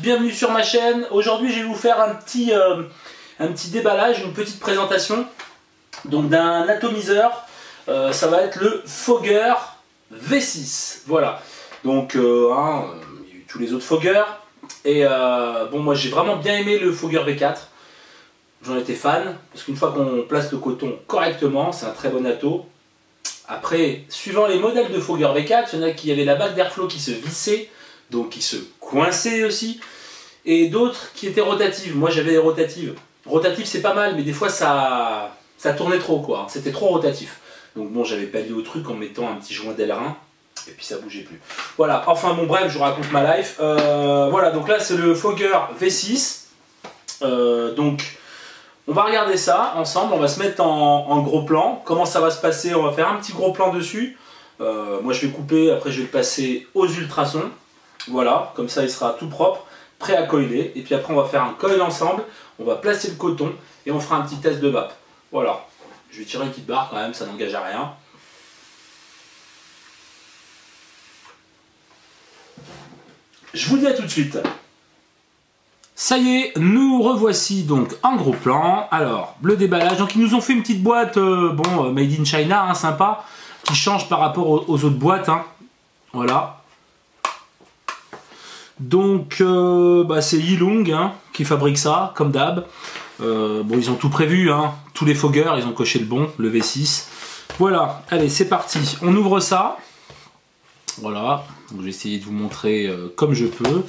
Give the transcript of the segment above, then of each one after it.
bienvenue sur ma chaîne. Aujourd'hui je vais vous faire un petit déballage, une petite présentation donc d'un atomiseur. Ça va être le Fogger V6. Voilà. Donc il y a eu tous les autres Fogger. Et bon, moi j'ai vraiment bien aimé le Fogger V4. J'en étais fan, parce qu'une fois qu'on place le coton correctement, c'est un très bon ato. Après, suivant les modèles de Fogger V4, il y en a qui avaient la bague d'airflow qui se vissait, donc qui se coinçait aussi, et d'autres qui étaient rotatives. Moi j'avais les rotatives. Rotatives c'est pas mal, mais des fois ça tournait trop, quoi. C'était trop rotatif. Donc bon, j'avais pallié au truc en mettant un petit joint d'ailerin, et puis ça bougeait plus. Voilà, enfin bon bref, je vous raconte ma life. Voilà, donc là c'est le Fogger V6. Donc on va regarder ça ensemble, on va se mettre en gros plan. Comment ça va se passer? On va faire un petit gros plan dessus. Moi je vais couper, après je vais le passer aux ultrasons. Voilà, comme ça il sera tout propre, prêt à coiler. Et puis après on va faire un coil ensemble, on va placer le coton et on fera un petit test de vape. Voilà, je vais tirer une petite barre quand même, ça n'engage à rien. Je vous dis à tout de suite. Ça y est, nous revoici donc en gros plan. Alors, le déballage, donc ils nous ont fait une petite boîte, bon, made in China, hein, sympa, qui change par rapport aux autres boîtes, hein. Voilà. Donc, c'est Yilong hein, qui fabrique ça, comme d'hab. Bon, ils ont tout prévu, hein. Tous les Fogger, ils ont coché le bon, le V6. Voilà, allez, c'est parti. On ouvre ça. Voilà, donc, je vais essayer de vous montrer comme je peux.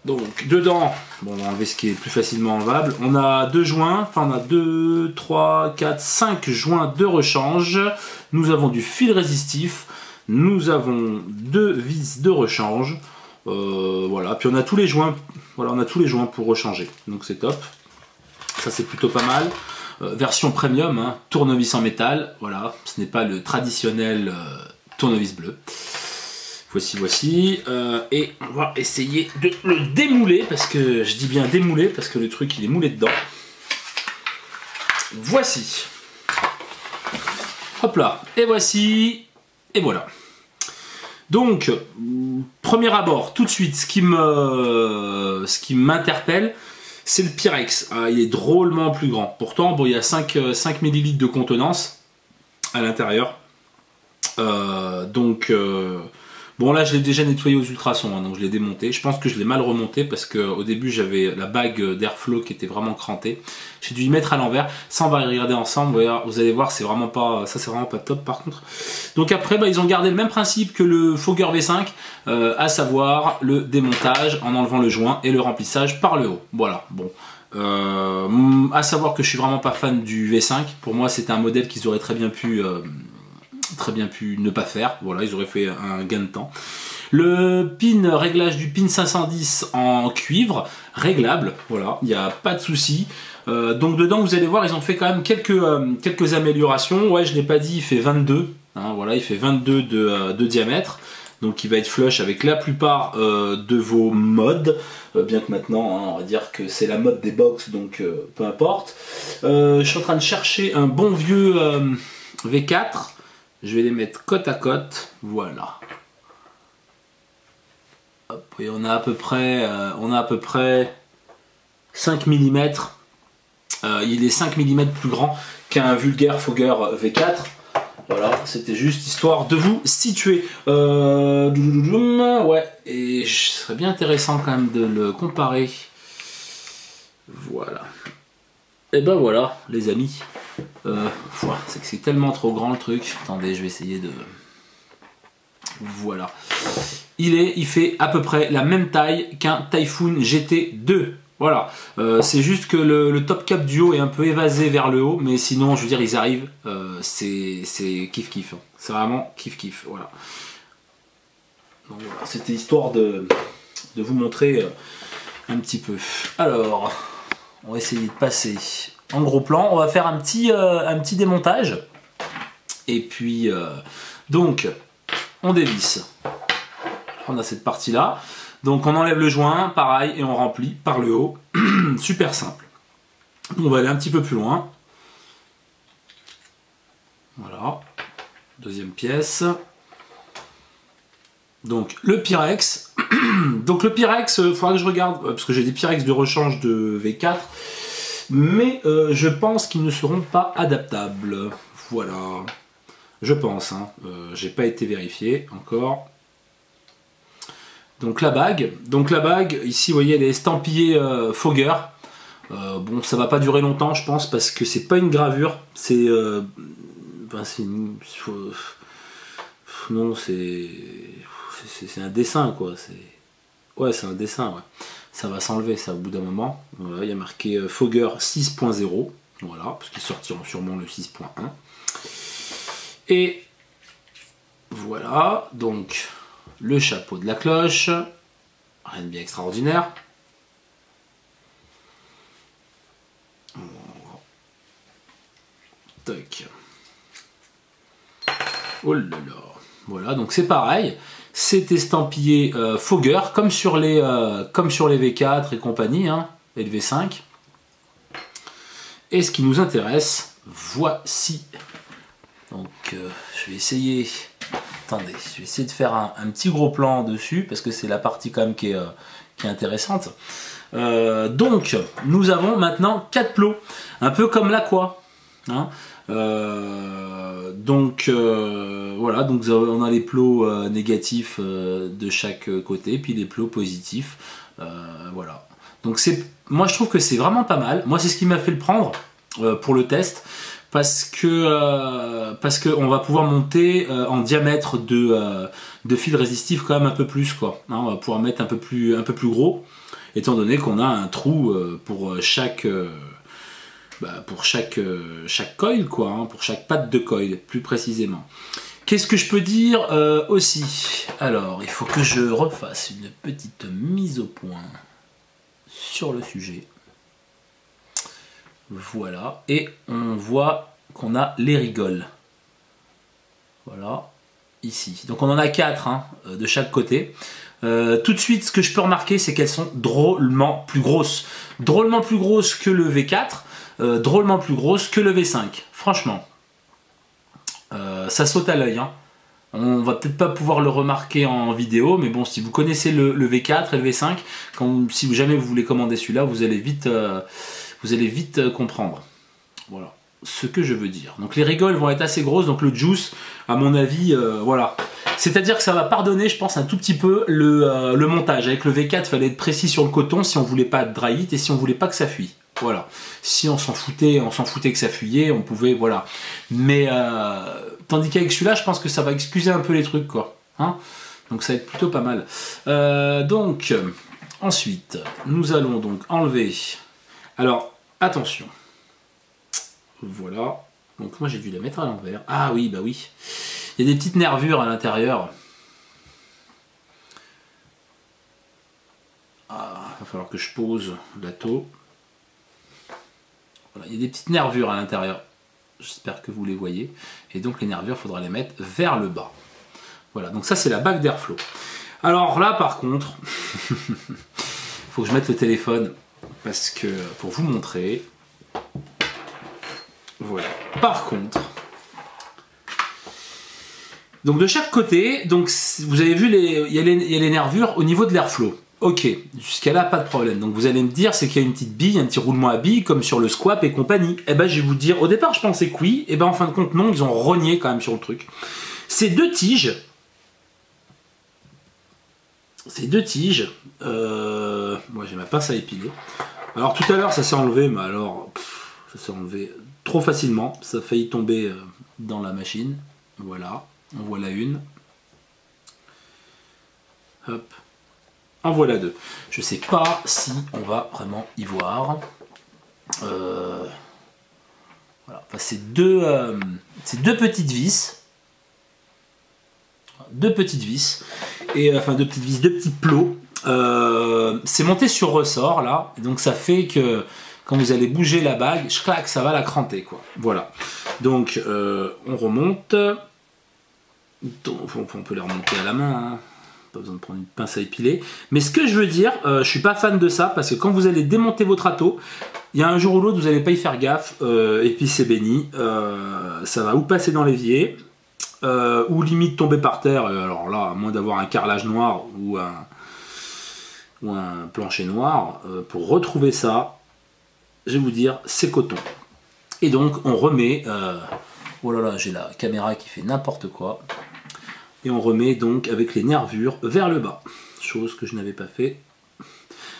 Donc dedans, bon, on va enlever ce qui est plus facilement enlevable. On a deux joints, enfin on a 2, 3, 4, 5 joints de rechange. Nous avons du fil résistif. Nous avons deux vis de rechange. Voilà, puis on a tous les joints. Voilà, on a tous les joints pour rechanger. Donc c'est top. Ça c'est plutôt pas mal. Version premium, hein, tournevis en métal. Voilà, ce n'est pas le traditionnel tournevis bleu. Voici, et on va essayer de le démouler, parce que, je dis bien démouler, parce que le truc il est moulé dedans. Voici. Hop là, et voici, et voilà. Donc, premier abord, tout de suite, ce qui m'interpelle, c'est le Pyrex. Il est drôlement plus grand. Pourtant, bon, il y a 5 ml de contenance à l'intérieur. Bon là je l'ai déjà nettoyé aux ultrasons, hein, donc je l'ai démonté. Je pense que je l'ai mal remonté parce qu'au début j'avais la bague d'airflow qui était vraiment crantée. J'ai dû y mettre à l'envers. Ça on va regarder ensemble, vous allez voir, c'est vraiment pas, ça c'est vraiment pas top par contre. Donc après ils ont gardé le même principe que le Fogger V5, à savoir le démontage en enlevant le joint et le remplissage par le haut. Voilà, bon. À savoir que je suis vraiment pas fan du V5. Pour moi c'était un modèle qu'ils auraient très bien pu ne pas faire. Voilà, ils auraient fait un gain de temps. Le pin, réglage du pin 510 en cuivre, réglable, voilà, il n'y a pas de souci. Donc dedans, vous allez voir, ils ont fait quand même quelques améliorations. Ouais, je ne l'ai pas dit, il fait 22, hein, voilà, il fait 22 de diamètre. Donc il va être flush avec la plupart de vos modes, bien que maintenant, hein, on va dire que c'est la mode des box, donc peu importe. Je suis en train de chercher un bon vieux V4. Je vais les mettre côte à côte, voilà. Hop, et on a à peu près 5 mm. Il est 5 mm plus grand qu'un vulgaire Fogger V4. Voilà, c'était juste histoire de vous situer. Ouais, et ce serait bien intéressant quand même de le comparer. Voilà. Et ben voilà, les amis. C'est que c'est tellement trop grand le truc. Attendez, je vais essayer de... Voilà. Il fait à peu près la même taille qu'un Typhoon GT2. Voilà. C'est juste que le top cap du haut est un peu évasé vers le haut. Mais sinon, je veux dire, ils arrivent. C'est kiff kiff. Hein. C'est vraiment kiff kiff. Voilà. Donc voilà, c'était histoire de vous montrer un petit peu. Alors, on va essayer de passer... En gros plan, on va faire un petit démontage. Et puis, donc, on dévisse. On a cette partie-là. Donc, on enlève le joint, pareil, et on remplit par le haut. Super simple. On va aller un petit peu plus loin. Voilà. Deuxième pièce. Donc le Pyrex. Donc le Pyrex, il faudra que je regarde, parce que j'ai des Pyrex de rechange de V4, mais je pense qu'ils ne seront pas adaptables. Voilà. Je pense, hein. J'ai pas été vérifié encore. Donc la bague. Donc la bague, ici vous voyez elle est estampillée Fogger. Bon, ça va pas durer longtemps, je pense, parce que c'est pas une gravure, c'est non, c'est un dessin, quoi. Ouais, c'est un dessin, ouais. Ça va s'enlever, ça, au bout d'un moment. Voilà, il y a marqué Fogger 6.0, voilà, parce qu'ils sortiront sûrement le 6.1. Et voilà, donc le chapeau de la cloche, rien de bien extraordinaire. Tac. Oh là là. Voilà, donc c'est pareil. C'est estampillé Fogger, comme sur les V4 et compagnie, hein, et le V5. Et ce qui nous intéresse, voici. Donc je vais essayer. Attendez, je vais essayer de faire un petit gros plan dessus, parce que c'est la partie quand même qui est intéressante. Donc, nous avons maintenant 4 plots, un peu comme l'Aqua. Hein. Donc voilà, donc on a les plots négatifs de chaque côté, puis les plots positifs. Voilà. Donc moi je trouve que c'est vraiment pas mal. Moi c'est ce qui m'a fait le prendre pour le test, parce que on va pouvoir monter en diamètre de fil résistif quand même un peu plus, quoi. Hein, on va pouvoir mettre un peu plus gros, étant donné qu'on a un trou pour chaque coil, quoi, hein, pour chaque patte de coil, plus précisément. Qu'est-ce que je peux dire aussi? Alors, il faut que je refasse une petite mise au point sur le sujet. Voilà, et on voit qu'on a les rigoles. Voilà, ici. Donc on en a 4 hein, de chaque côté. Tout de suite, ce que je peux remarquer, c'est qu'elles sont drôlement plus grosses. Drôlement plus grosses que le V4. Drôlement plus grosse que le V5, franchement. Ça saute à l'œil. Hein. On va peut-être pas pouvoir le remarquer en vidéo, mais bon, si vous connaissez le V4 et le V5, si jamais vous voulez commander celui-là, vous allez vite comprendre. Voilà ce que je veux dire. Donc les rigoles vont être assez grosses, donc le juice, à mon avis, voilà. C'est-à-dire que ça va pardonner, je pense, un tout petit peu le montage. Avec le V4, il fallait être précis sur le coton si on voulait pas dry it et si on voulait pas que ça fuit. Voilà. Si on s'en foutait que ça fuyait, on pouvait, voilà. Mais tandis qu'avec celui-là, je pense que ça va excuser un peu les trucs, quoi. Hein, donc ça va être plutôt pas mal. Donc, ensuite, nous allons donc enlever. Alors, attention. Voilà. Donc moi j'ai dû la mettre à l'envers. Ah oui, bah oui. Il y a des petites nervures à l'intérieur. Ah, il va falloir que je pose la taux. Voilà, il y a des petites nervures à l'intérieur. J'espère que vous les voyez. Et donc les nervures, il faudra les mettre vers le bas. Voilà, donc ça c'est la bague d'airflow. Alors là par contre, il faut que je mette le téléphone parce que pour vous montrer. Voilà. Par contre, donc de chaque côté, donc vous avez vu il y a les nervures au niveau de l'airflow. Ok, jusqu'à là pas de problème. Donc vous allez me dire c'est qu'il y a une petite bille, un petit roulement à bille comme sur le squap et compagnie. Et ben je vais vous dire, au départ je pensais que oui, et ben en fin de compte non, ils ont rogné quand même sur le truc. Ces deux tiges, moi j'ai ma pince à épiler. Alors tout à l'heure ça s'est enlevé, mais alors ça s'est enlevé trop facilement, ça a failli tomber dans la machine. Voilà, en voilà une. Hop. En voilà deux. Je sais pas si on va vraiment y voir. Voilà. Enfin, c'est deux petites vis. Deux petites vis. Et enfin deux petits plots. C'est monté sur ressort là. Et donc ça fait que quand vous allez bouger la bague, clac, ça va la cranter, quoi. Voilà. Donc on remonte. On peut les remonter à la main. Hein. Pas besoin de prendre une pince à épiler. Mais ce que je veux dire, je suis pas fan de ça, parce que quand vous allez démonter votre râteau, il y a un jour ou l'autre, vous n'allez pas y faire gaffe, et puis c'est béni. Ça va ou passer dans l'évier, ou limite tomber par terre, alors là, à moins d'avoir un carrelage noir ou un plancher noir, pour retrouver ça, je vais vous dire, c'est coton. Et donc on remet, oh là là, j'ai la caméra qui fait n'importe quoi, et on remet donc avec les nervures vers le bas, chose que je n'avais pas fait.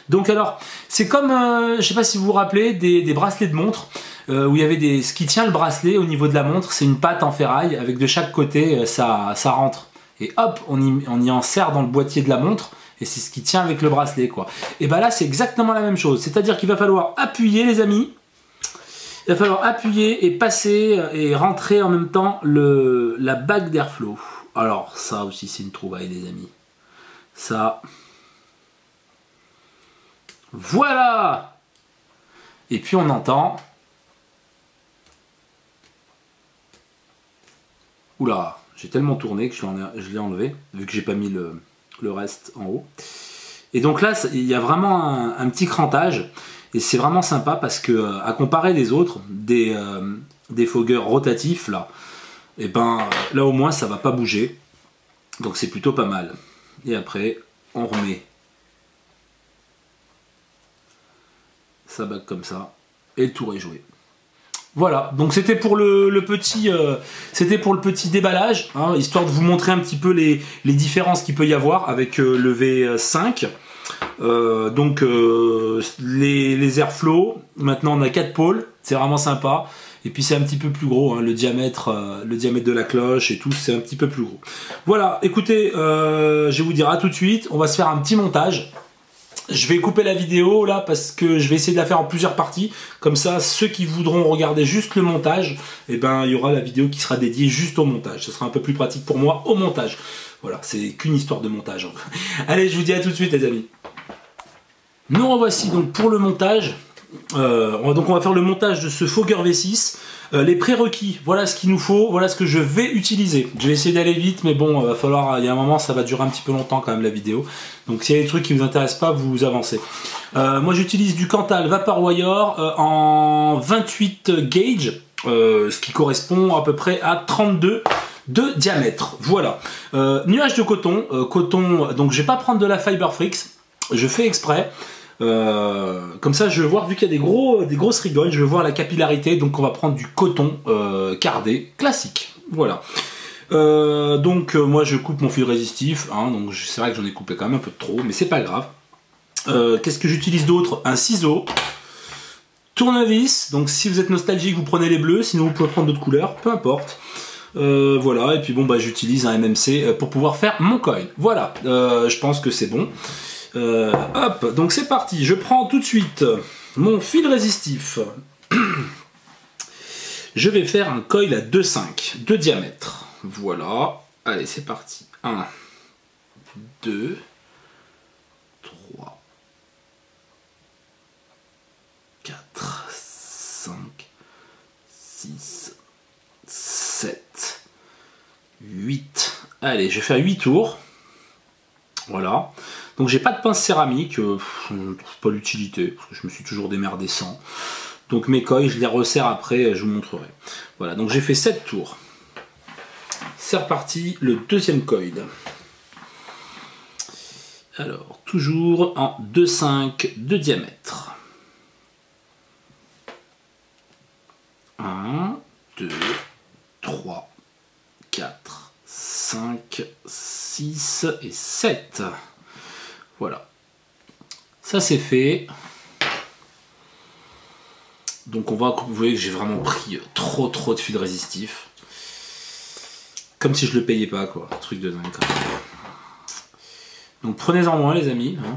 Donc alors, c'est comme, je ne sais pas si vous vous rappelez, des bracelets de montre, où il y avait ce qui tient le bracelet au niveau de la montre, c'est une patte en ferraille, avec de chaque côté, ça rentre. Et hop, on y insère dans le boîtier de la montre, et c'est ce qui tient avec le bracelet, quoi. Et bien là, c'est exactement la même chose, c'est-à-dire qu'il va falloir appuyer, les amis, il va falloir appuyer et passer et rentrer en même temps la bague d'airflow. Alors ça aussi, c'est une trouvaille, les amis. Ça... Voilà! Et puis on entend... Oula, j'ai tellement tourné que je l'ai enlevé, vu que j'ai pas mis le reste en haut. Et donc là, il y a vraiment un petit crantage, et c'est vraiment sympa parce que, à comparer les autres, des foggers rotatifs, là, et ben là au moins ça va pas bouger, donc c'est plutôt pas mal. Et après, on remet sa bague comme ça, et le tour est joué. Voilà, donc c'était pour le petit déballage, hein, histoire de vous montrer un petit peu les différences qu'il peut y avoir avec le V5. Donc les airflow, maintenant on a 4 pôles, c'est vraiment sympa. Et puis c'est un petit peu plus gros, hein, le diamètre de la cloche et tout, c'est un petit peu plus gros. Voilà, écoutez, je vais vous dire à tout de suite, on va se faire un petit montage. Je vais couper la vidéo là parce que je vais essayer de la faire en plusieurs parties. Comme ça, ceux qui voudront regarder juste le montage, eh ben, il y aura la vidéo qui sera dédiée juste au montage. Ce sera un peu plus pratique pour moi au montage. Voilà, c'est qu'une histoire de montage. Allez, je vous dis à tout de suite les amis. Nous revoici donc pour le montage. On va faire le montage de ce Fogger V6. Les prérequis, voilà ce qu'il nous faut, voilà ce que je vais utiliser. Je vais essayer d'aller vite, mais bon, va falloir, il y a un moment, ça va durer un petit peu longtemps quand même la vidéo. Donc s'il y a des trucs qui vous intéressent pas, vous avancez. Moi j'utilise du Cantal Vaporwire en 28 gauge, ce qui correspond à peu près à 32 de diamètre. Voilà. Nuage de coton, donc je vais pas prendre de la Fiber Frix, je fais exprès. Comme ça je vais voir, vu qu'il y a des grosses rigoles, je vais voir la capillarité, donc on va prendre du coton cardé classique. Voilà. Moi je coupe mon fil résistif, hein, donc c'est vrai que j'en ai coupé quand même un peu trop, mais c'est pas grave. Qu'est-ce que j'utilise d'autre? Un ciseau, tournevis, donc si vous êtes nostalgique vous prenez les bleus, sinon vous pouvez prendre d'autres couleurs, peu importe. Voilà, et puis bon bah j'utilise un MMC pour pouvoir faire mon coin. Voilà, je pense que c'est bon. Hop, donc c'est parti, je prends tout de suite mon fil résistif. Je vais faire un coil à 2,5 de diamètre. Voilà, allez c'est parti. 1, 2, 3, 4, 5, 6, 7, 8. Allez, je vais faire 8 tours. Voilà. Donc j'ai pas de pince céramique, je ne trouve pas l'utilité, parce que je me suis toujours démerdé sans. Donc mes coils, je les resserre après, je vous montrerai. Voilà, donc j'ai fait 7 tours. C'est reparti, le deuxième coil. Alors, toujours en 2,5 de diamètre. 1, 2, 3, 4, 5, 6 et 7. Voilà, ça c'est fait. Donc vous voyez que j'ai vraiment pris trop de fil résistif. Comme si je le payais pas quoi, truc de dingue quand même. Donc prenez-en moins les amis, hein.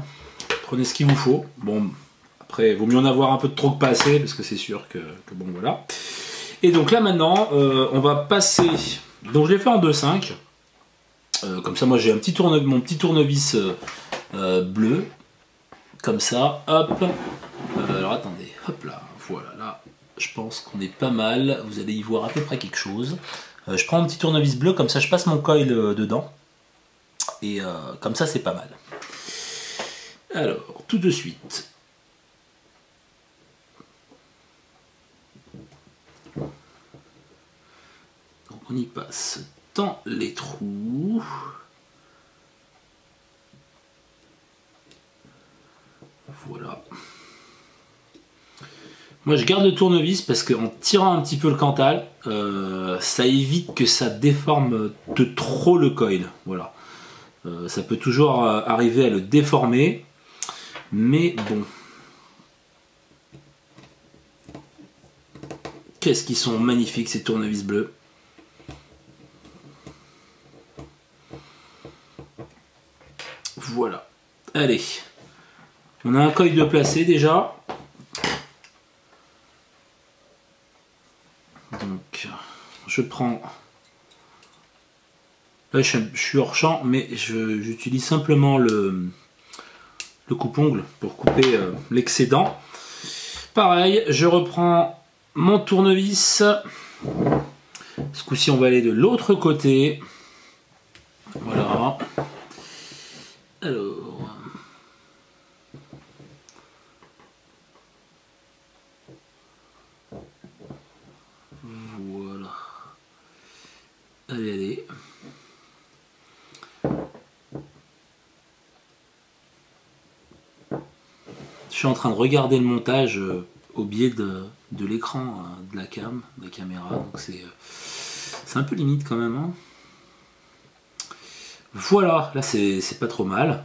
Prenez ce qu'il vous faut. Bon, après il vaut mieux en avoir un peu de trop que pas assez, parce que c'est sûr que bon voilà. Et donc là maintenant, on va passer, donc je l'ai fait en 2,5. Comme ça moi j'ai mon petit tournevis bleu, comme ça, hop, alors attendez, hop là, voilà, là, je pense qu'on est pas mal, vous allez y voir à peu près quelque chose. Je prends un petit tournevis bleu, comme ça je passe mon coil dedans, et comme ça c'est pas mal. Alors, tout de suite, donc on y passe dans les trous. Voilà. Moi je garde le tournevis parce qu'en tirant un petit peu le Cantal, ça évite que ça déforme de trop le coil. Voilà. Ça peut toujours arriver à le déformer, mais bon. Qu'est-ce qu'ils sont magnifiques ces tournevis bleus. Voilà. Allez. On a un coil de placé déjà. Donc, je prends... Là, je suis hors champ, mais j'utilise simplement le coupe-ongle pour couper l'excédent. Pareil, je reprends mon tournevis. Ce coup-ci, on va aller de l'autre côté. Voilà. Alors... Voilà. Allez, allez. Je suis en train de regarder le montage au biais de l'écran de la caméra, donc c'est un peu limite quand même. Hein. Voilà, là c'est pas trop mal.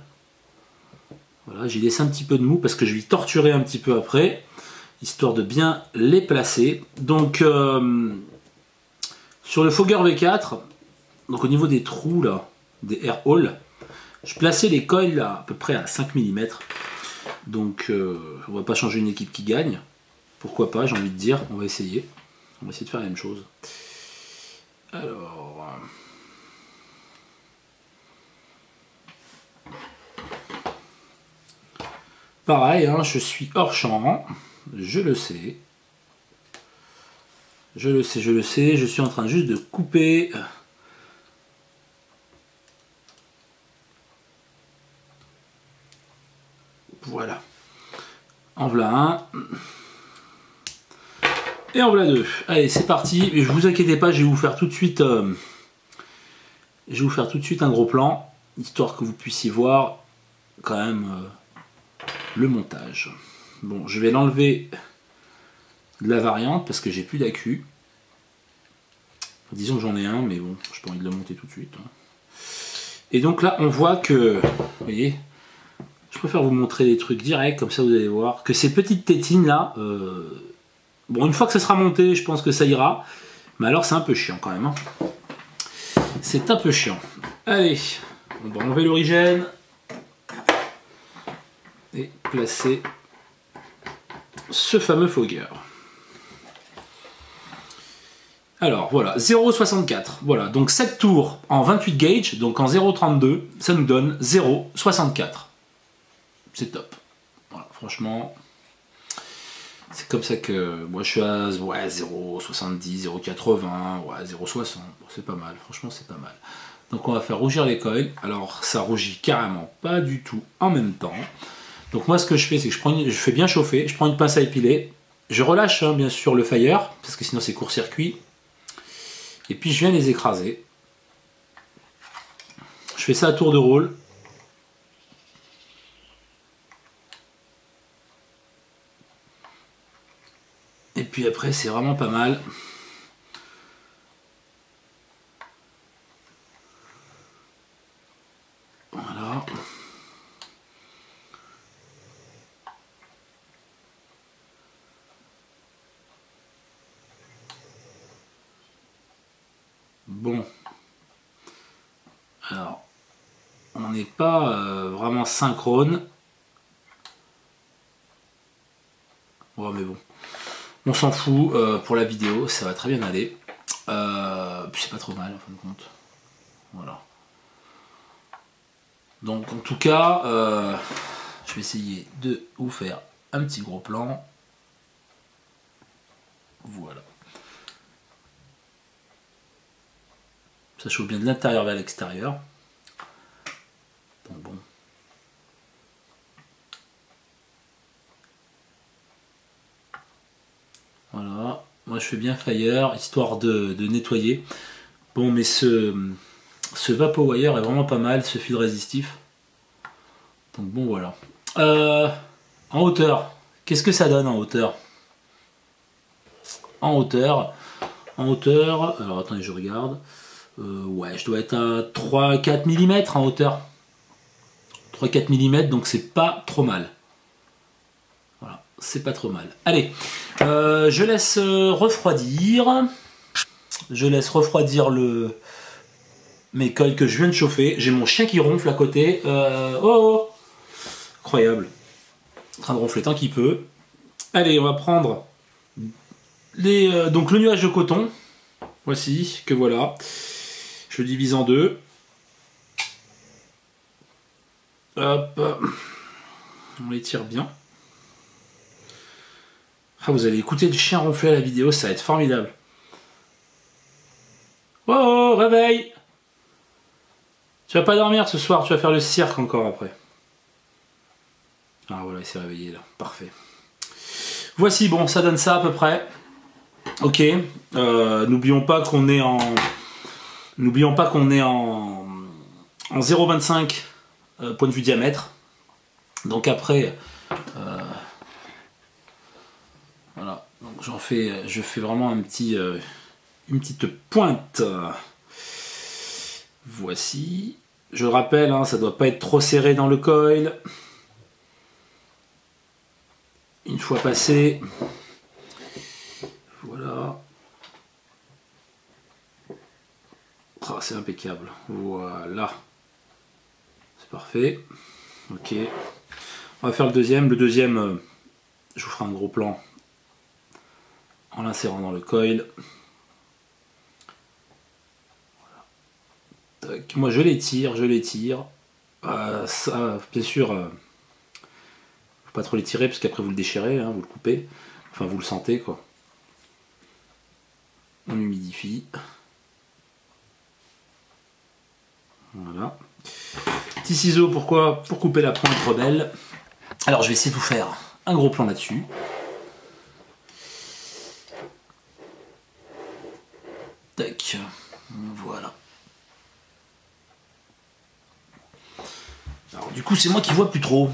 Voilà, j'ai laissé un petit peu de mou parce que je vais torturer un petit peu après, histoire de bien les placer. Donc sur le Fogger V4, donc au niveau des trous là, des air holes, je plaçais les coils là, à peu près à 5 mm. Donc on va pas changer une équipe qui gagne. Pourquoi pas, j'ai envie de dire, on va essayer. On va essayer de faire la même chose. Alors... Pareil, hein, je suis hors champ, je le sais. Je le sais, je le sais, je suis en train juste de couper... Voilà. En voilà un. Et en voilà deux. Allez, c'est parti. Et je vous inquiétez pas, je vais vous faire tout de suite... je vais vous faire tout de suite un gros plan, histoire que vous puissiez voir quand même le montage. Bon, je vais l'enlever de la variante parce que j'ai plus d'accu. Disons que j'en ai un, mais bon, j'ai pas envie de le monter tout de suite. Hein. Et donc là, on voit que... Vous voyez, je préfère vous montrer des trucs directs, comme ça vous allez voir que ces petites tétines là, bon, une fois que ça sera monté, je pense que ça ira. Mais alors c'est un peu chiant quand même. Hein. C'est un peu chiant. Allez, on va enlever l'origine. Et placer ce fameux Fogger. Alors voilà, 0,64. Voilà, donc 7 tours en 28 gauge, donc en 0,32, ça nous donne 0,64. C'est top. Voilà, franchement, c'est comme ça que moi je suis à ouais, 0,70, 0,80, ouais, 0,60. Bon, c'est pas mal, franchement c'est pas mal. Donc on va faire rougir les coils. Alors ça rougit carrément pas du tout en même temps. Donc moi ce que je fais, c'est que je fais bien chauffer, je prends une pince à épiler, je relâche hein, bien sûr le fire, parce que sinon c'est court-circuit. Et puis je viens les écraser. Je fais ça à tour de rôle. Et puis après c'est vraiment pas mal. Voilà. Bon. Alors, on n'est pas vraiment synchrone. Ouais, mais bon. On s'en fout pour la vidéo, ça va très bien aller. Puis c'est pas trop mal en fin de compte. Voilà. Donc en tout cas, je vais essayer de vous faire un petit gros plan. Voilà. Ça chauffe bien de l'intérieur vers l'extérieur. Donc bon. Voilà. Moi je fais bien fire, histoire de nettoyer. Bon, mais ce VapoWire est vraiment pas mal, ce fil résistif. Donc bon, voilà. En hauteur, qu'est-ce que ça donne en hauteur? En hauteur, alors attendez, je regarde. Ouais, je dois être à 3-4 mm en hauteur. 3-4 mm, donc c'est pas trop mal. Voilà, c'est pas trop mal. Allez, je laisse refroidir. Je laisse refroidir mes coils que je viens de chauffer. J'ai mon chien qui ronfle à côté. Oh, incroyable. En train de ronfler tant qu'il peut. Allez, on va prendre donc le nuage de coton. Voici, que voilà. Je le divise en deux. Hop. On les tire bien. Ah, vous allez écouter le chien ronfler à la vidéo, ça va être formidable. Oh, réveille! Tu vas pas dormir ce soir, tu vas faire le cirque encore après. Ah voilà, il s'est réveillé là, parfait. Voici, bon, ça donne ça à peu près. Ok, n'oublions pas qu'on est en 0,25 point de vue diamètre. Donc après, voilà, donc je fais vraiment une petite pointe. Voici. Je rappelle, hein, ça doit pas être trop serré dans le coil. Une fois passé, voilà. Oh, c'est impeccable. Voilà. C'est parfait. Ok. On va faire le deuxième. Le deuxième, je vous ferai un gros plan en l'insérant dans le coil. Voilà. Moi je l'étire. Ça, bien sûr, faut pas trop l'étirer parce qu'après vous le déchirez, hein, vous le coupez. Enfin, vous le sentez quoi. On humidifie. Voilà. Petit ciseau, pourquoi? Pour couper la pointe rebelle. Alors je vais essayer de vous faire un gros plan là-dessus. Tac. Voilà. Alors du coup c'est moi qui vois plus trop.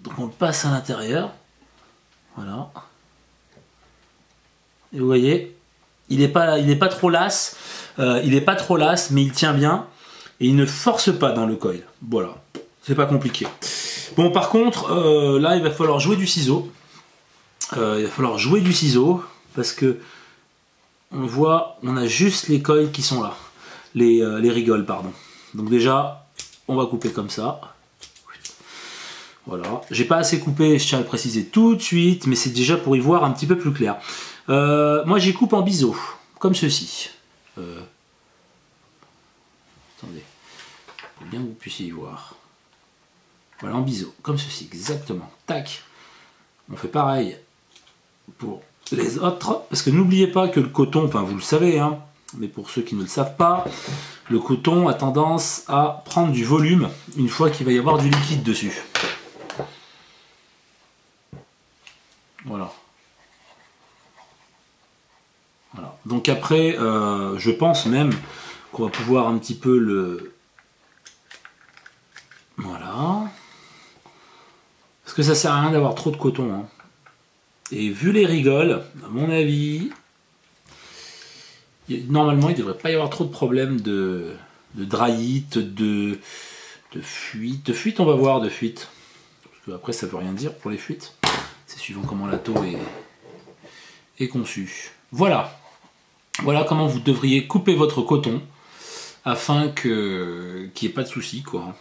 Donc on le passe à l'intérieur. Voilà. Et vous voyez, il est pas trop lasse. Il est pas trop lasse, mais il tient bien. Et il ne force pas dans le coil. Voilà. C'est pas compliqué. Bon, par contre, là, il va falloir jouer du ciseau. Parce que on voit, on a juste les coils qui sont là. Les rigoles, pardon. Donc déjà, on va couper comme ça. Voilà. J'ai pas assez coupé, je tiens à le préciser tout de suite, mais c'est déjà pour y voir un petit peu plus clair. Moi, j'y coupe en biseau, comme ceci. Attendez, pour bien que vous puissiez y voir. Voilà, en biseau, comme ceci, exactement. Tac. On fait pareil pour les autres, parce que n'oubliez pas que le coton, enfin vous le savez, hein, mais pour ceux qui ne le savent pas, le coton a tendance à prendre du volume une fois qu'il va y avoir du liquide dessus. Voilà. Voilà. Donc après, je pense même qu'on va pouvoir un petit peu le... Voilà. Parce que ça sert à rien d'avoir trop de coton. Hein. Et vu les rigoles, à mon avis, normalement il ne devrait pas y avoir trop de problèmes de dryite, de fuite. De fuite, on va voir, de fuite. Parce que après ça veut rien dire pour les fuites. C'est suivant comment la taux est conçue. Voilà. Voilà comment vous devriez couper votre coton afin qu'il n'y ait pas de soucis, quoi.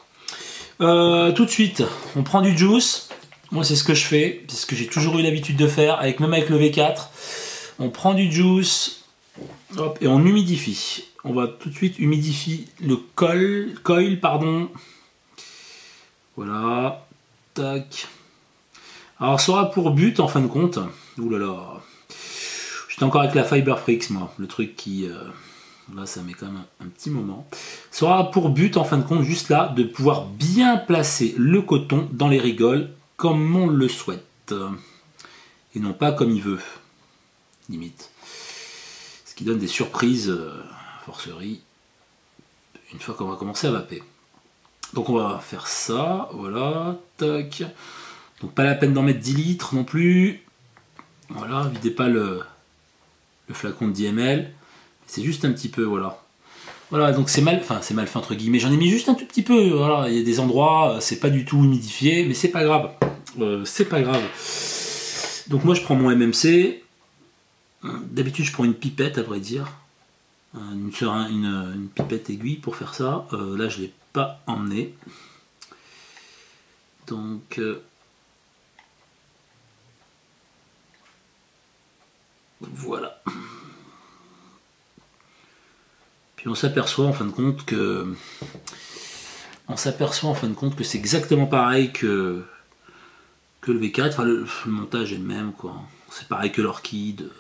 Tout de suite, on prend du juice. Moi, c'est ce que je fais, c'est ce que j'ai toujours eu l'habitude de faire, même avec le V4. On prend du juice, hop, et on humidifie. On va tout de suite humidifier le coil, pardon. Voilà, tac. Alors, ça aura pour but, en fin de compte, oulala, j'étais encore avec la Fiberfrix, moi, le truc qui... là, ça met quand même un petit moment. Ça aura pour but, en fin de compte, juste là, de pouvoir bien placer le coton dans les rigoles, comme on le souhaite. Et non pas comme il veut, limite. Ce qui donne des surprises, forcerie, une fois qu'on va commencer à vaper. Donc on va faire ça, voilà, tac. Donc pas la peine d'en mettre 10 litres non plus. Voilà, videz pas le flacon de 10 ml. C'est juste un petit peu, voilà. Voilà, donc c'est mal fait entre guillemets. J'en ai mis juste un tout petit peu, voilà. Il y a des endroits, c'est pas du tout humidifié, mais c'est pas grave. C'est pas grave. Donc moi je prends mon MMC. D'habitude je prends une pipette à vrai dire. Une pipette aiguille pour faire ça. Là je l'ai pas emmené. Donc voilà. Puis on s'aperçoit en fin de compte que c'est exactement pareil que le V4. Enfin le montage est le même quoi. C'est pareil que l'orchide.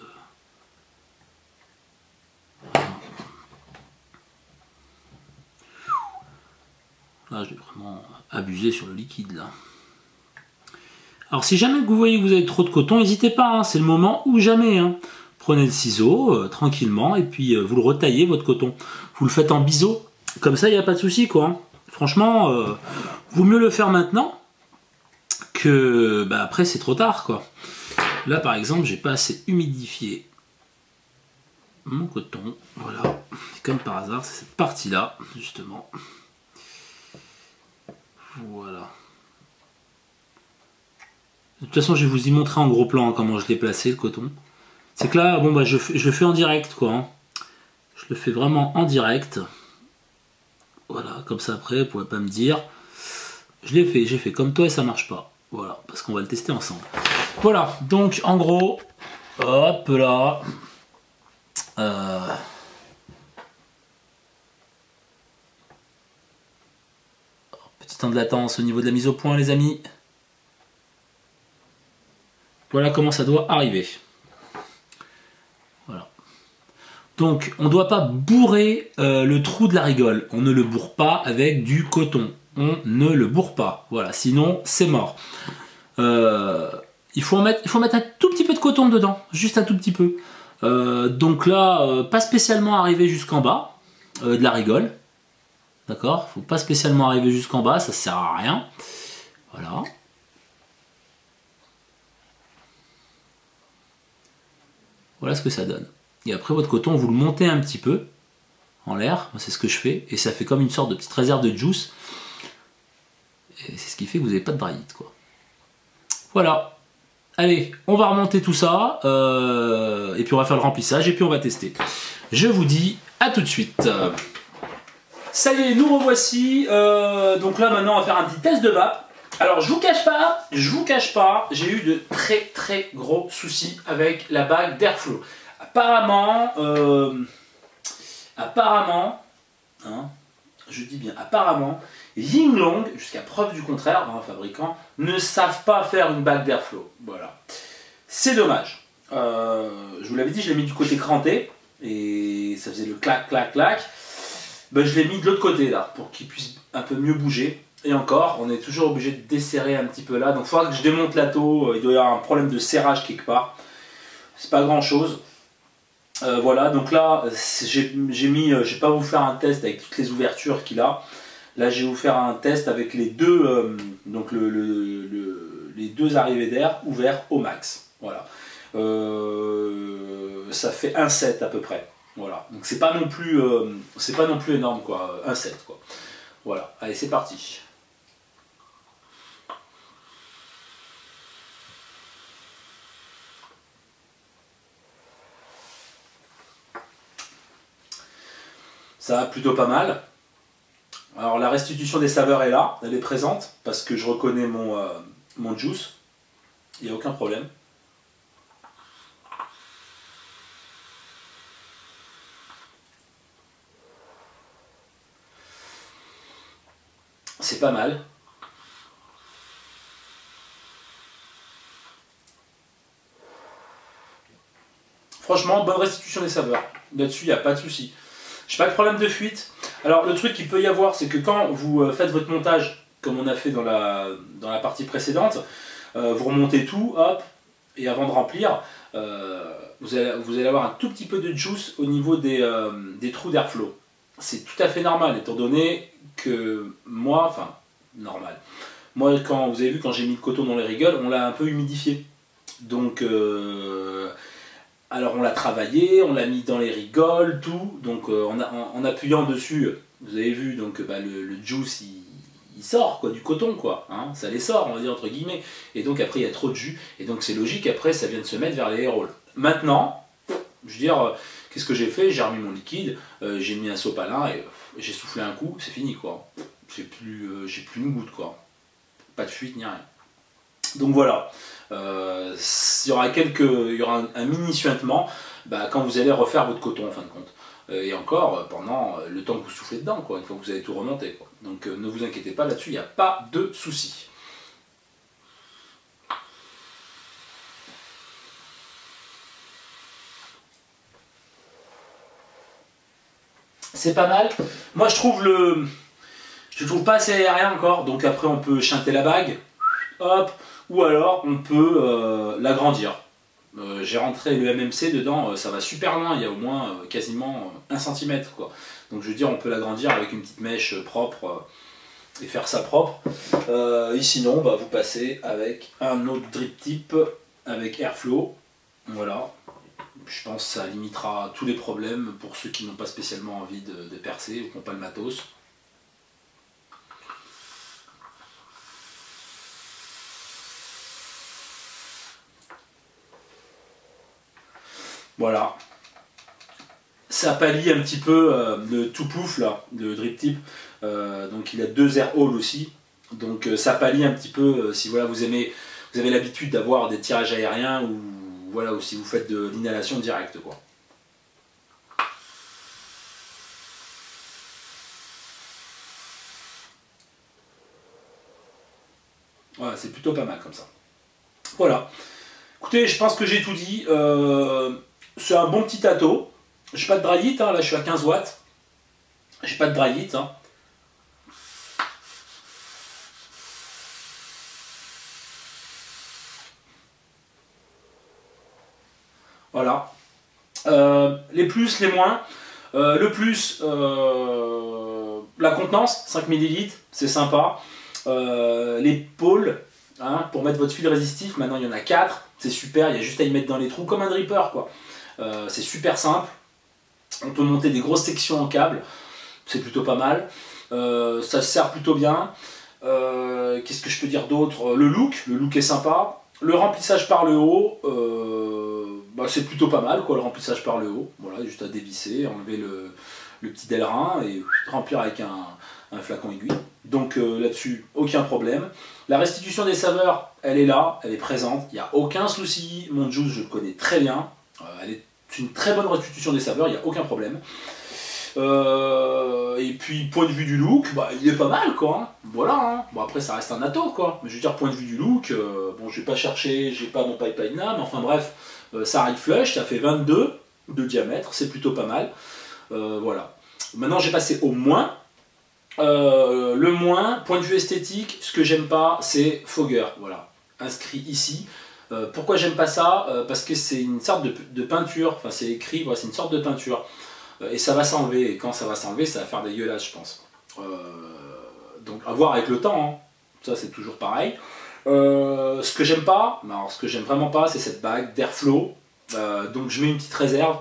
Là, j'ai vraiment abusé sur le liquide là. Alors si jamais vous voyez que vous avez trop de coton, n'hésitez pas, hein, c'est le moment ou jamais. Hein. Prenez le ciseau tranquillement et puis vous le retaillez votre coton. Vous le faites en biseau, comme ça il n'y a pas de souci quoi. Hein. Franchement, vaut mieux le faire maintenant que après c'est trop tard quoi. Là par exemple, j'ai pas assez humidifié mon coton. Voilà, et comme par hasard, c'est cette partie là justement. Voilà. De toute façon, je vais vous y montrer en gros plan hein, comment je l'ai placé le coton. C'est que là, bon je le fais en direct quoi. Hein. Je le fais vraiment en direct. Voilà, comme ça après, vous pouvez pas me dire. J'ai fait comme toi et ça marche pas. Voilà, parce qu'on va le tester ensemble. Voilà, donc en gros, hop là. Petit temps de latence au niveau de la mise au point les amis. Voilà comment ça doit arriver. Voilà. Donc on ne doit pas bourrer le trou de la rigole. On ne le bourre pas avec du coton. On ne le bourre pas. Voilà, sinon c'est mort. Il faut mettre un tout petit peu de coton dedans. Juste un tout petit peu. Donc là, pas spécialement arriver jusqu'en bas de la rigole. D'accord? Faut pas spécialement arriver jusqu'en bas, ça sert à rien. Voilà. Voilà ce que ça donne. Et après votre coton, vous le montez un petit peu en l'air, c'est ce que je fais, et ça fait comme une sorte de petite réserve de juice. Et c'est ce qui fait que vous n'avez pas de braillite, quoi. Voilà. Allez, on va remonter tout ça, et puis on va faire le remplissage, et puis on va tester. Je vous dis à tout de suite. Ça y est, nous revoici. Donc là maintenant on va faire un petit test de vape. Alors je vous cache pas, j'ai eu de très gros soucis avec la bague d'Airflow. Apparemment, hein, je dis bien apparemment, Yinglong, jusqu'à preuve du contraire, un fabricant, ne savent pas faire une bague d'Airflow. Voilà. C'est dommage. Je vous l'avais dit, je l'ai mis du côté cranté et ça faisait le clac clac clac. Ben, je l'ai mis de l'autre côté là pour qu'il puisse un peu mieux bouger. Et encore, on est toujours obligé de desserrer un petit peu là. Donc il faudra que je démonte la taux. Il doit y avoir un problème de serrage quelque part. C'est pas grand chose. Voilà, donc là, je vais pas vous faire un test avec toutes les ouvertures qu'il a. Là, je vais vous faire un test avec les deux, donc les deux arrivées d'air ouverts au max. Voilà. Ça fait 1,7 à peu près. Voilà. Donc c'est pas non plus énorme quoi. 1,7 quoi. Voilà. Allez, c'est parti. Ça va plutôt pas mal. Alors la restitution des saveurs est là, elle est présente, parce que je reconnais mon juice. Il n'y a aucun problème. C'est pas mal. Franchement, bonne restitution des saveurs. Là-dessus, il n'y a pas de souci. Je n'ai pas de problème de fuite. Alors, le truc qu'il peut y avoir, c'est que quand vous faites votre montage, comme on a fait dans la partie précédente, vous remontez tout, hop, Et avant de remplir, vous allez avoir un tout petit peu de juice au niveau des trous d'airflow. C'est tout à fait normal, étant donné que moi, enfin, normal. Moi, quand vous avez vu, quand j'ai mis le coton dans les rigoles, on l'a un peu humidifié. Donc, alors on l'a travaillé, on l'a mis dans les rigoles, tout. Donc, en appuyant dessus, vous avez vu, donc le juice, il sort quoi, du coton, quoi. Hein, ça les sort, on va dire, entre guillemets. Et donc, après, il y a trop de jus. Et donc, c'est logique, après, ça vient de se mettre vers les rolls. Maintenant, je veux dire, qu'est-ce que j'ai fait? J'ai remis mon liquide, j'ai mis un sopalin et j'ai soufflé un coup, c'est fini, quoi. J'ai plus une goutte, quoi. Pas de fuite ni rien. Donc voilà, il y aura un mini suintement quand vous allez refaire votre coton en fin de compte. Et encore pendant le temps que vous soufflez dedans, quoi, une fois que vous avez tout remonté, quoi. Donc ne vous inquiétez pas là-dessus, il n'y a pas de souci. C'est pas mal. Moi je trouve pas assez aérien encore, donc après on peut chanter la bague, hop, ou alors on peut l'agrandir. J'ai rentré le MMC dedans, ça va super loin, il y a au moins quasiment 1 cm, quoi. Donc je veux dire, on peut l'agrandir avec une petite mèche propre et faire ça propre. Et sinon, vous passez avec un autre drip tip avec Airflow. Voilà. Je pense que ça limitera tous les problèmes pour ceux qui n'ont pas spécialement envie de percer ou qui n'ont pas le matos. Voilà. Ça pallie un petit peu le tout pouf là, le drip tip. Donc il a 2 air holes aussi. Donc ça pallie un petit peu si voilà, vous avez l'habitude d'avoir des tirages aériens ou voilà, ou si vous faites de l'inhalation directe, quoi. Voilà, c'est plutôt pas mal comme ça. Voilà. Écoutez, je pense que j'ai tout dit. C'est un bon petit tâteau. J'ai pas de dry heat, hein, là je suis à 15 watts. J'ai pas de dry heat. Hein. Voilà. Les plus, les moins. Le plus, la contenance, 5 ml, c'est sympa. Les pôles, hein, pour mettre votre fil résistif, maintenant il y en a 4. C'est super, il y a juste à y mettre dans les trous, comme un dripper, quoi. C'est super simple. On peut monter des grosses sections en câble. C'est plutôt pas mal. Ça se sert plutôt bien. Qu'est-ce que je peux dire d'autre? Le look est sympa. Le remplissage par le haut, c'est plutôt pas mal, quoi, le remplissage par le haut. Voilà, juste à dévisser, enlever le petit delrin et remplir avec un flacon aiguille. Donc là-dessus, aucun problème. La restitution des saveurs, elle est là, elle est présente, il n'y a aucun souci. Mon juice, je le connais très bien. C'est une très bonne restitution des saveurs, il n'y a aucun problème. Et puis point de vue du look, il est pas mal, quoi. Hein. Voilà. Hein. Bon, après ça reste un atto, quoi. Mais je veux dire, point de vue du look, bon, je vais pas chercher, j'ai pas mon pipeline là, mais enfin bref, ça arrive flush, ça fait 22 de diamètre, c'est plutôt pas mal. Voilà. Maintenant j'ai passé au moins. Le moins, point de vue esthétique, ce que j'aime pas, c'est Fogger. Voilà. Inscrit ici. Pourquoi j'aime pas ça? Parce que c'est une sorte de peinture, enfin c'est écrit, voilà, c'est une sorte de peinture. Et ça va s'enlever, et quand ça va s'enlever, ça va faire dégueulasse, je pense. Donc à voir avec le temps, hein. Ça c'est toujours pareil. Ce que j'aime pas, alors ce que j'aime vraiment pas, c'est cette bague d'Airflow. Donc je mets une petite réserve,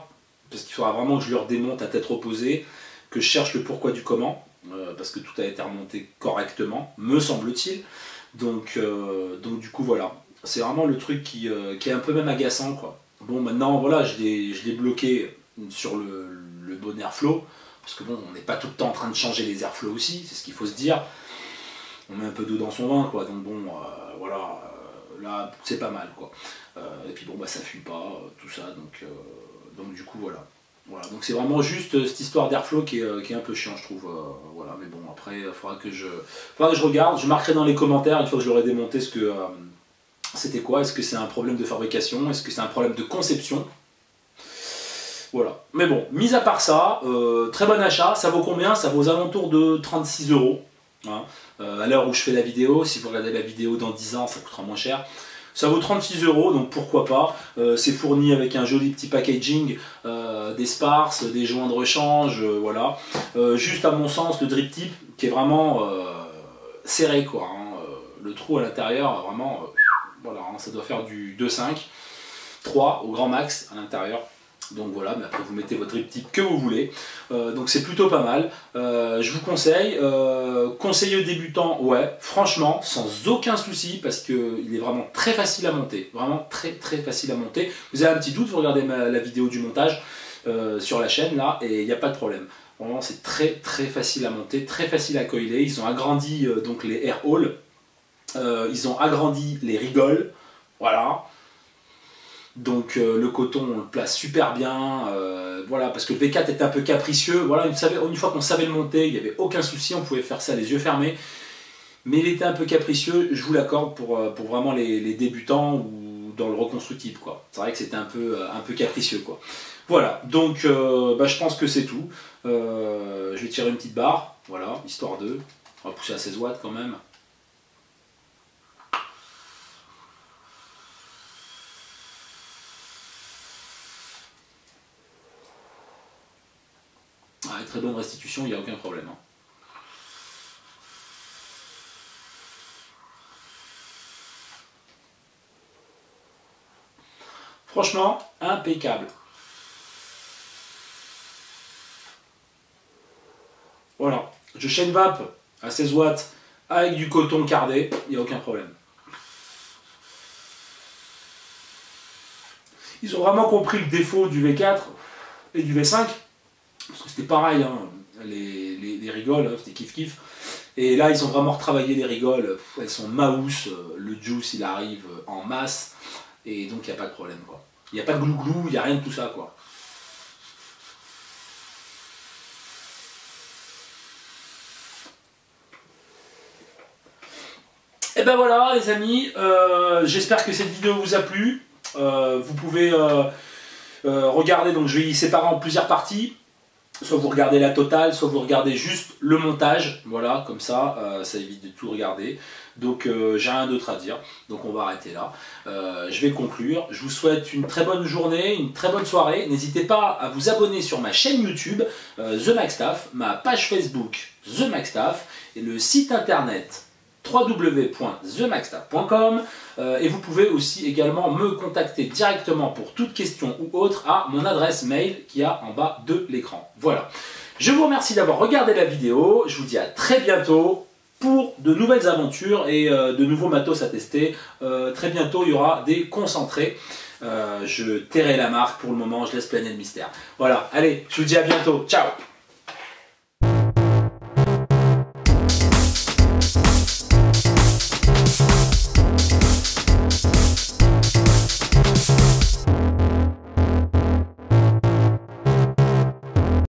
parce qu'il faudra vraiment que je lui redémonte à tête reposée, que je cherche le pourquoi du comment, parce que tout a été remonté correctement, me semble-t-il. Donc du coup voilà, c'est vraiment le truc qui est un peu même agaçant, quoi. Bon maintenant voilà, je l'ai bloqué sur le bon Airflow, parce que bon, on n'est pas tout le temps en train de changer les Airflow aussi, c'est ce qu'il faut se dire. On met un peu d'eau dans son vin, quoi, donc bon, voilà, là c'est pas mal, quoi. Et puis bon, ça fuit pas, tout ça, donc du coup voilà. Voilà, donc c'est vraiment juste cette histoire d'Airflow qui est un peu chiant, je trouve. Voilà, mais bon, après, il faudra que je regarde, je marquerai dans les commentaires une fois que je l'aurai démonté ce que c'était quoi. Est-ce que c'est un problème de fabrication? Est-ce que c'est un problème de conception? Voilà. Mais bon, mis à part ça, très bon achat. Ça vaut combien? Ça vaut aux alentours de 36 €. Hein. À l'heure où je fais la vidéo, si vous regardez la vidéo dans 10 ans, ça coûtera moins cher. Ça vaut 36 €, donc pourquoi pas. C'est fourni avec un joli petit packaging, des sparses, des joints de rechange, voilà. Juste à mon sens, le drip tip qui est vraiment serré, quoi. Hein. Le trou à l'intérieur, vraiment, voilà, hein, ça doit faire du 2,5, 3 au grand max à l'intérieur. Donc voilà, mais après vous mettez votre drip tip que vous voulez. Donc c'est plutôt pas mal. Je vous conseille. Conseiller aux débutants, ouais, franchement, sans aucun souci, parce qu'il est vraiment très facile à monter. Vraiment très facile à monter. Vous avez un petit doute, vous regardez la vidéo du montage sur la chaîne là, et il n'y a pas de problème. Vraiment, c'est très facile à monter, très facile à coiler. Ils ont agrandi donc les air holes. Ils ont agrandi les rigoles. Voilà. Donc le coton on le place super bien, voilà, parce que le V4 était un peu capricieux, voilà, une fois qu'on savait le monter, il n'y avait aucun souci, on pouvait faire ça les yeux fermés, mais il était un peu capricieux, je vous l'accorde, pour vraiment les débutants ou dans le reconstructible, quoi. C'est vrai que c'était un peu capricieux, quoi. Voilà, donc je pense que c'est tout. Je vais tirer une petite barre, voilà, histoire de, on va pousser à 16 watts quand même. Ah, très bonne restitution, il n'y a aucun problème. Hein. Franchement, impeccable. Voilà, je chaîne vape à 16 watts avec du coton cardé, il n'y a aucun problème. Ils ont vraiment compris le défaut du V4 et du V5. Parce que c'était pareil, hein, les rigoles, c'était kiff-kiff. Et là, ils ont vraiment retravaillé les rigoles, elles sont maous, le juice il arrive en masse, et donc il n'y a pas de problème, quoi. Il n'y a pas de glou-glou, il n'y a rien de tout ça, quoi. Et ben voilà les amis, j'espère que cette vidéo vous a plu. Vous pouvez regarder, donc je vais y séparer en plusieurs parties. Soit vous regardez la totale, soit vous regardez juste le montage, voilà, comme ça, ça évite de tout regarder. Donc j'ai rien d'autre à dire, donc on va arrêter là. Je vais conclure, je vous souhaite une très bonne journée, une très bonne soirée. N'hésitez pas à vous abonner sur ma chaîne YouTube, The Maxtaff, ma page Facebook, The Maxtaff, et le site internet www.themaxtaff.com, et vous pouvez aussi également me contacter directement pour toute question ou autre à mon adresse mail qui est en bas de l'écran. Voilà. Je vous remercie d'avoir regardé la vidéo. Je vous dis à très bientôt pour de nouvelles aventures et de nouveaux matos à tester. Très bientôt, il y aura des concentrés. Je tairai la marque pour le moment. Je laisse planer le mystère. Voilà. Allez, je vous dis à bientôt. Ciao!